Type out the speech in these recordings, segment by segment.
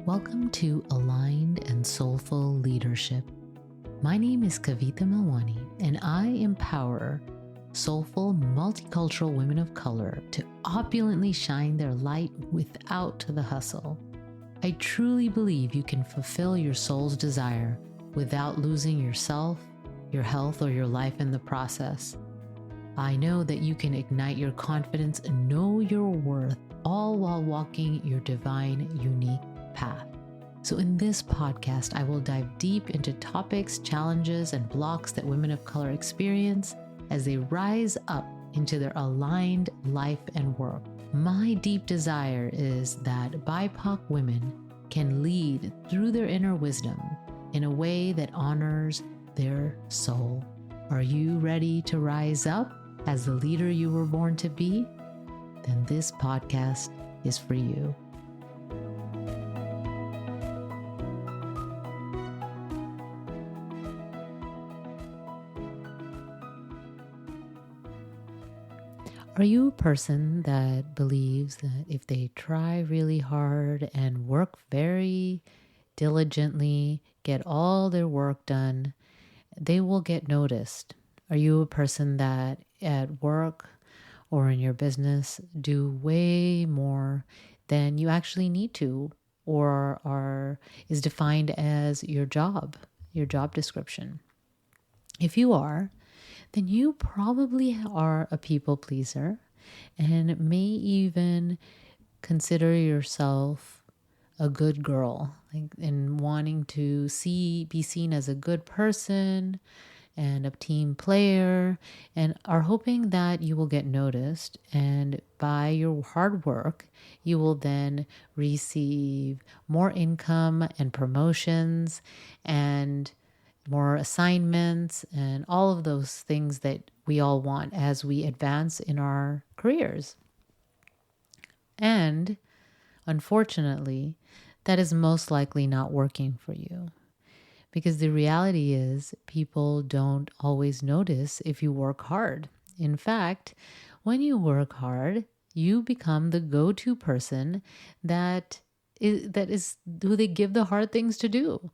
Welcome to Aligned and Soulful Leadership. My name is KAVITA MELWANI, and I empower soulful, multicultural women of color to opulently shine their light without the hustle. I truly believe you can fulfill your soul's desire without losing yourself, your health, or your life in the process. I know that you can ignite your confidence and know your worth, all while walking your divine, unique path. So in this podcast, I will dive deep into topics, challenges, and blocks that women of color experience as they rise up into their aligned life and work. My deep desire is that BIPOC women can lead through their inner wisdom in a way that honors their soul. Are you ready to rise up as the leader you were born to be? Then this podcast is for you. Are you a person that believes that if they try really hard and work very diligently, get all their work done, they will get noticed? Are you a person that at work or in your business do way more than you actually need to, or is defined as your job description? If you are, then you probably are a people pleaser and may even consider yourself a good girl, and wanting to be seen as a good person and a team player, and are hoping that you will get noticed, and by your hard work you will then receive more income and promotions and more assignments and all of those things that we all want as we advance in our careers. And unfortunately, that is most likely not working for you, because the reality is people don't always notice if you work hard. In fact, when you work hard, you become the go-to person that is who they give the hard things to do.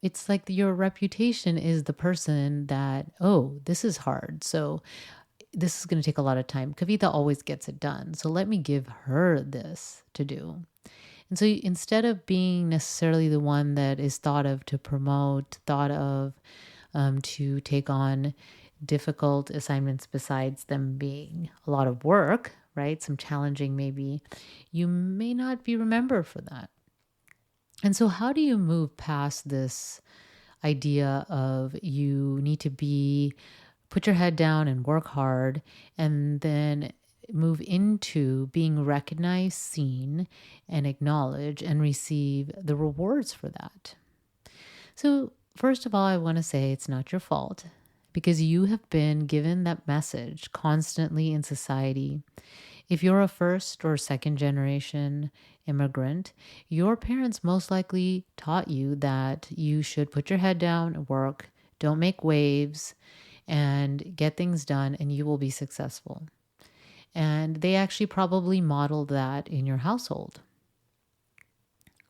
It's like your reputation is the person that, oh, this is hard, so this is going to take a lot of time. Kavita always gets it done, so let me give her this to do. And so instead of being necessarily the one that is thought of to promote, thought of to take on difficult assignments besides them being a lot of work, right? Some challenging maybe, you may not be remembered for that. And so how do you move past this idea of you need to put your head down and work hard, and then move into being recognized, seen, and acknowledged, and receive the rewards for that? So first of all, I want to say it's not your fault, because you have been given that message constantly in society. If you're a first or second generation immigrant, your parents most likely taught you that you should put your head down and work, don't make waves, and get things done, and you will be successful. And they actually probably modeled that in your household.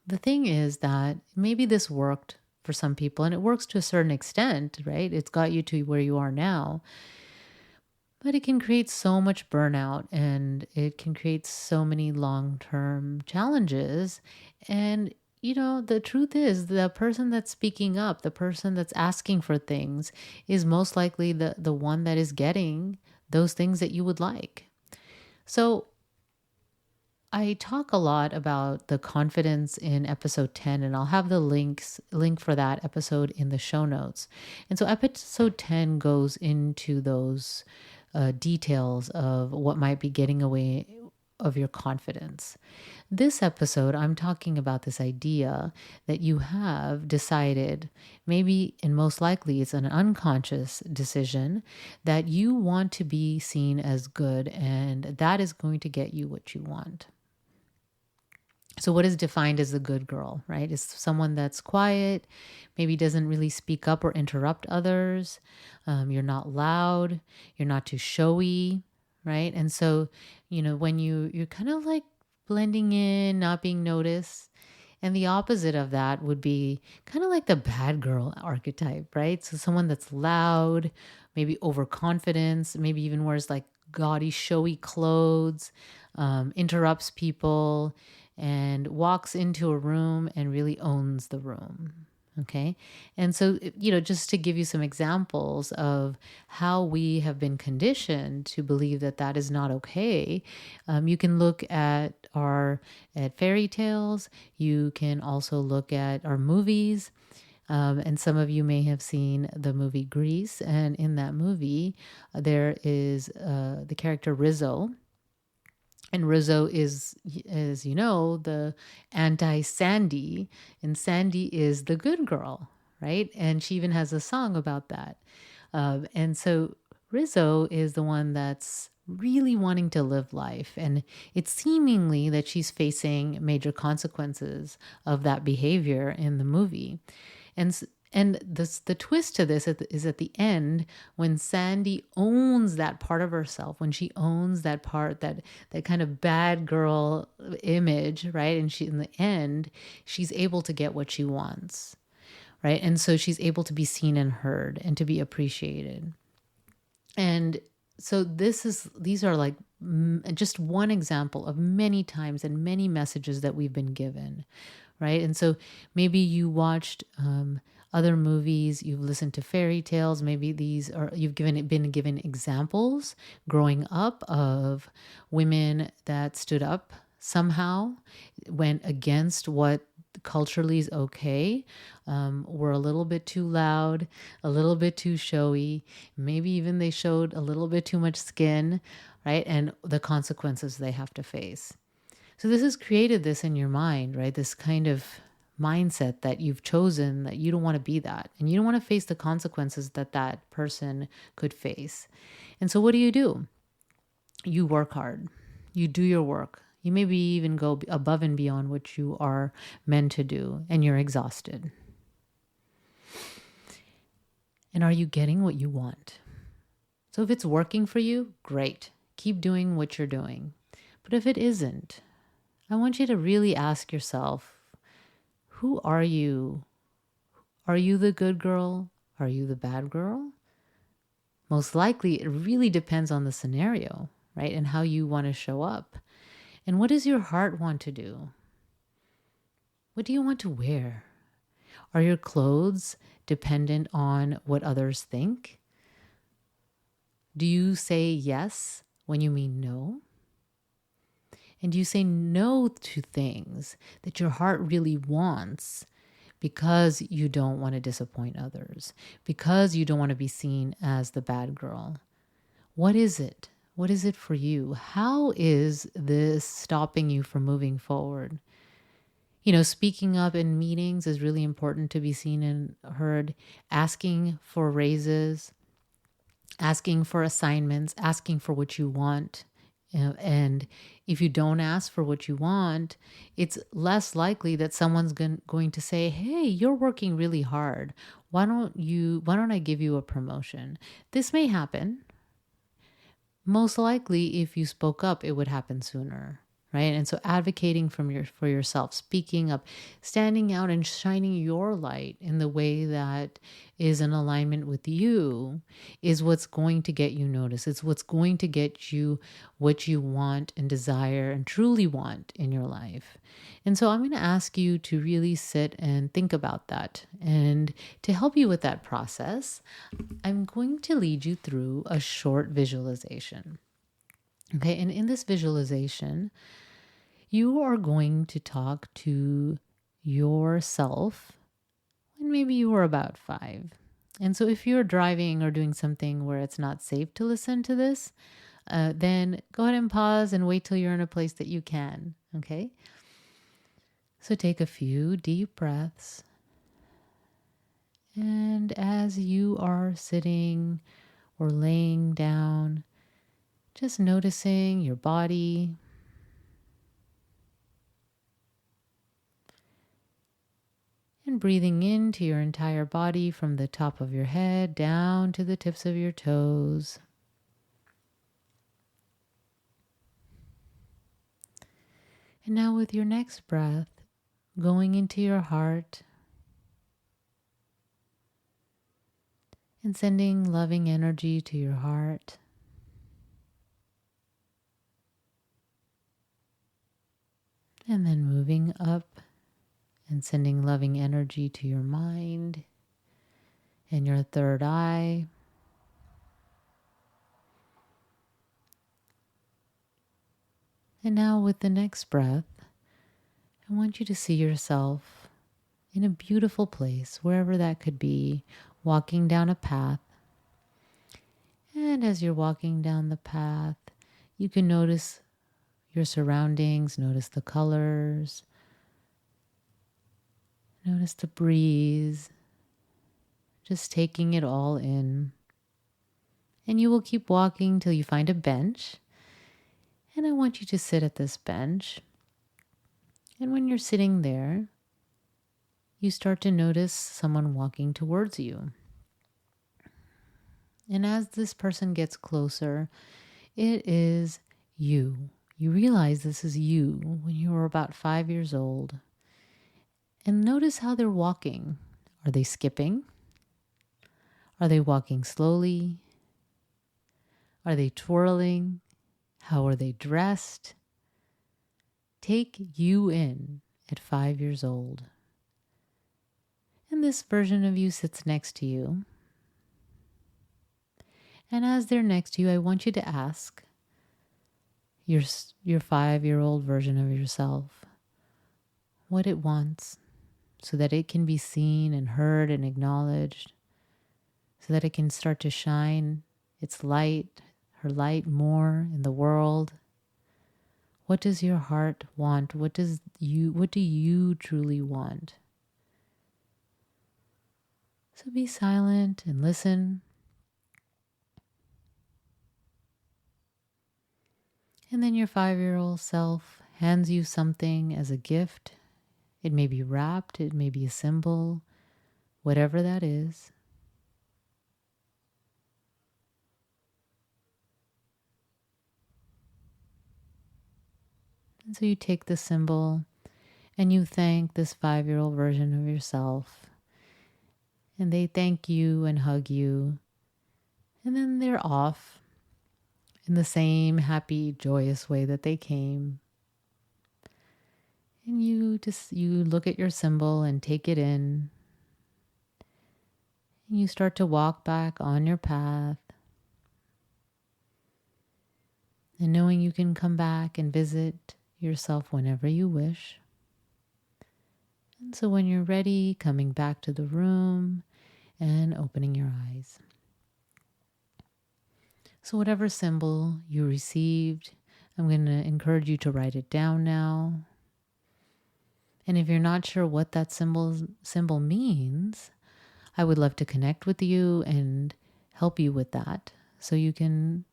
The thing is that maybe this worked for some people, and it works to a certain extent, right? It's got you to where you are now. But it can create so much burnout, and it can create so many long-term challenges. And, the truth is the person that's speaking up, the person that's asking for things, is most likely the one that is getting those things that you would like. So I talk a lot about the confidence in episode 10, and I'll have the link for that episode in the show notes. And so episode 10 goes into those details of what might be getting away of your confidence. This episode, I'm talking about this idea that you have decided, maybe and most likely it's an unconscious decision, that you want to be seen as good, and that is going to get you what you want. So what is defined as a good girl, right? Is someone that's quiet, maybe doesn't really speak up or interrupt others. You're not loud, you're not too showy, right? And so, when you're kind of like blending in, not being noticed. And the opposite of that would be kind of like the bad girl archetype, right? So someone that's loud, maybe overconfidence, maybe even wears like gaudy, showy clothes, interrupts people, and walks into a room and really owns the room. Okay. And so, just to give you some examples of how we have been conditioned to believe that that is not okay, you can look at fairy tales. You can also look at our movies. And some of you may have seen the movie Grease. And in that movie, there is the character Rizzo. And Rizzo is, as you know, the anti-Sandy, and Sandy is the good girl, right? And she even has a song about that. And so Rizzo is the one that's really wanting to live life. And it's seemingly that she's facing major consequences of that behavior in the movie. And the twist to this is at the end, when Sandy owns that part of herself, when she owns that part, that kind of bad girl image, right? And in the end, she's able to get what she wants, right? And so she's able to be seen and heard and to be appreciated. And so these are like just one example of many times and many messages that we've been given, right? And so maybe you watched other movies, you've listened to fairy tales, maybe you've been given examples growing up of women that stood up somehow, went against what culturally is okay, were a little bit too loud, a little bit too showy, maybe even they showed a little bit too much skin, right? And the consequences they have to face. So this has created this in your mind, right? This kind of mindset that you've chosen, that you don't want to be that, and you don't want to face the consequences that that person could face. And so what do? You work hard. You do your work. You maybe even go above and beyond what you are meant to do, and you're exhausted. And are you getting what you want? So if it's working for you, great. Keep doing what you're doing. But if it isn't, I want you to really ask yourself, who are you? Are you the good girl? Are you the bad girl? Most likely, it really depends on the scenario, right? And how you want to show up. And what does your heart want to do? What do you want to wear? Are your clothes dependent on what others think? Do you say yes when you mean no? And do you say no to things that your heart really wants because you don't want to disappoint others, because you don't want to be seen as the bad girl? What is it? What is it for you? How is this stopping you from moving forward? Speaking up in meetings is really important to be seen and heard. Asking for raises, asking for assignments, asking for what you want. And if you don't ask for what you want, it's less likely that someone's going to say, hey, you're working really hard. Why don't I give you a promotion? This may happen. Most likely, if you spoke up, it would happen sooner, right? And so advocating for yourself, speaking up, standing out and shining your light in the way that is in alignment with you is what's going to get you noticed. It's what's going to get you what you want and desire and truly want in your life. And so I'm going to ask you to really sit and think about that. And to help you with that process, I'm going to lead you through a short visualization. Okay, and in this visualization, you are going to talk to yourself when maybe you were about 5. And so if you're driving or doing something where it's not safe to listen to this, then go ahead and pause and wait till you're in a place that you can. Okay? So take a few deep breaths. And as you are sitting or laying down, just noticing your body. And breathing into your entire body from the top of your head down to the tips of your toes. And now with your next breath, going into your heart and sending loving energy to your heart. And then moving up and sending loving energy to your mind and your third eye. And now with the next breath, I want you to see yourself in a beautiful place, wherever that could be, walking down a path. And as you're walking down the path, you can notice your surroundings, notice the colors, notice the breeze, just taking it all in. And you will keep walking till you find a bench. And I want you to sit at this bench. And when you're sitting there, you start to notice someone walking towards you. And as this person gets closer, it is you. You realize this is you when you were about 5 years old. And notice how they're walking. Are they skipping? Are they walking slowly? Are they twirling? How are they dressed? Take you in at 5 years old. And this version of you sits next to you. And as they're next to you, I want you to ask your 5-year-old version of yourself what it wants so that it can be seen and heard and acknowledged, so that it can start to shine its light, her light more in the world. What does your heart want? What do you truly want? So be silent and listen. And then your 5-year-old self hands you something as a gift. It may be wrapped, it may be a symbol, whatever that is. And so you take the symbol and you thank this 5-year-old version of yourself. And they thank you and hug you. And then they're off in the same happy, joyous way that they came. And you look at your symbol and take it in. And you start to walk back on your path. And knowing you can come back and visit yourself whenever you wish. And so when you're ready, coming back to the room and opening your eyes. So whatever symbol you received, I'm going to encourage you to write it down now. And if you're not sure what that symbol means, I would love to connect with you and help you with that. So you can,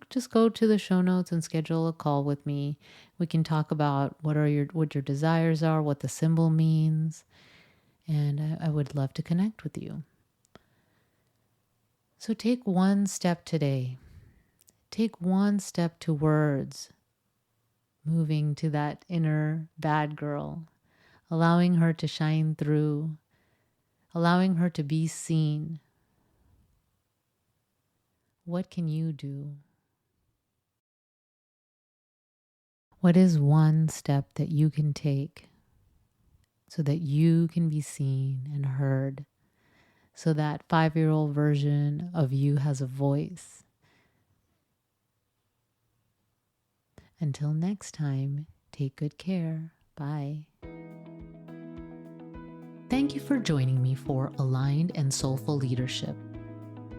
just go to the show notes and schedule a call with me. We can talk about what your desires are, what the symbol means, and I would love to connect with you. So take one step today. Take one step towards moving to that inner bad girl, allowing her to shine through, allowing her to be seen. What can you do? What is one step that you can take so that you can be seen and heard, so that 5-year-old version of you has a voice? Until next time, take good care. Bye. Thank you for joining me for Aligned and Soulful Leadership.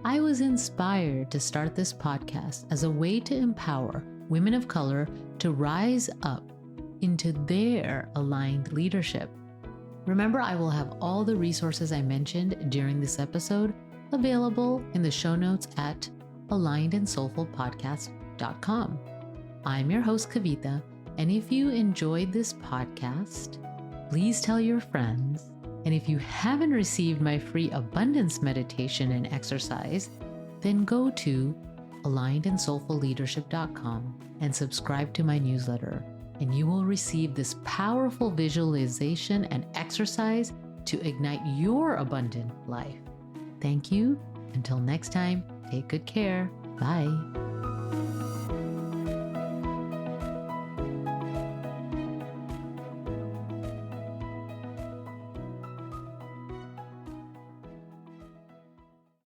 I was inspired to start this podcast as a way to empower women of color to rise up into their aligned leadership. Remember, I will have all the resources I mentioned during this episode available in the show notes at alignedandsoulfulpodcast.com. I'm your host, Kavita, and if you enjoyed this podcast, please tell your friends. And if you haven't received my free abundance meditation and exercise, then go to alignedandsoulfulleadership.com and subscribe to my newsletter. and you will receive this powerful visualization and exercise to ignite your abundant life. Thank you. Until next time, take good care. Bye.